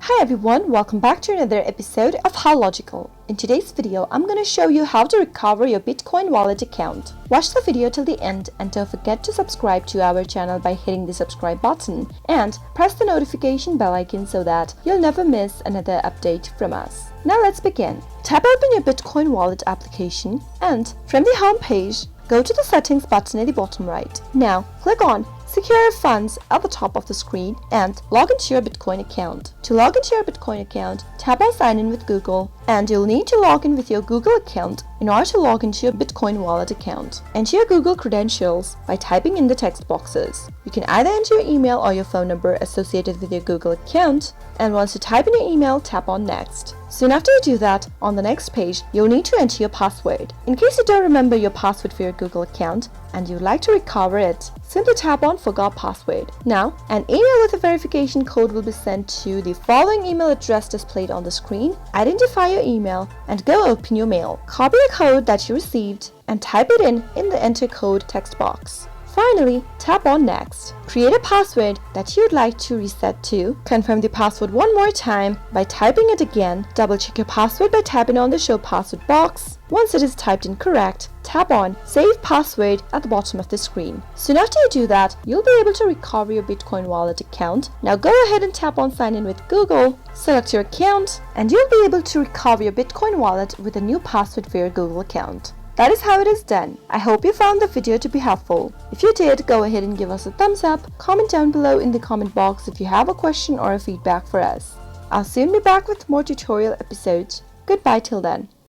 Hi everyone, welcome back to another episode of How Logical. In today's video, I'm going to show you how to recover your Bitcoin wallet account. Watch the video till the end and don't forget to subscribe to our channel by hitting the subscribe button and press the notification bell icon so that you'll never miss another update from us. Now let's begin. Tap open your Bitcoin wallet application and from the home page, go to the settings button at the bottom right. Now click on Secure Your Funds at the top of the screen and log into your Bitcoin account. To log into your Bitcoin account, tap on Sign in with Google and you'll need to log in with your Google account in order to log into your Bitcoin wallet account. Enter your Google credentials by typing in the text boxes. You can either enter your email or your phone number associated with your Google account, and once you type in your email, tap on Next. Soon after you do that, on the next page, you'll need to enter your password. In case you don't remember your password for your Google account and you'd like to recover it, simply tap on Forgot Password. Now, an email with a verification code will be sent to the following email address displayed on the screen. Identify your email and go open your mail. Copy the code that you received and type it in the Enter Code text box. Finally, tap on Next. Create a password that you'd like to reset to. Confirm the password one more time by typing it again. Double check your password by tapping on the Show Password box. Once it is typed in correct, tap on Save Password at the bottom of the screen. Soon after you do that, you'll be able to recover your Bitcoin wallet account. Now go ahead and tap on Sign in with Google, select your account, and you'll be able to recover your Bitcoin wallet with a new password for your Google account. That is how it is done. I hope you found the video to be helpful. If you did, go ahead and give us a thumbs up. Comment down below in the comment box if you have a question or a feedback for us. I'll soon be back with more tutorial episodes. Goodbye till then.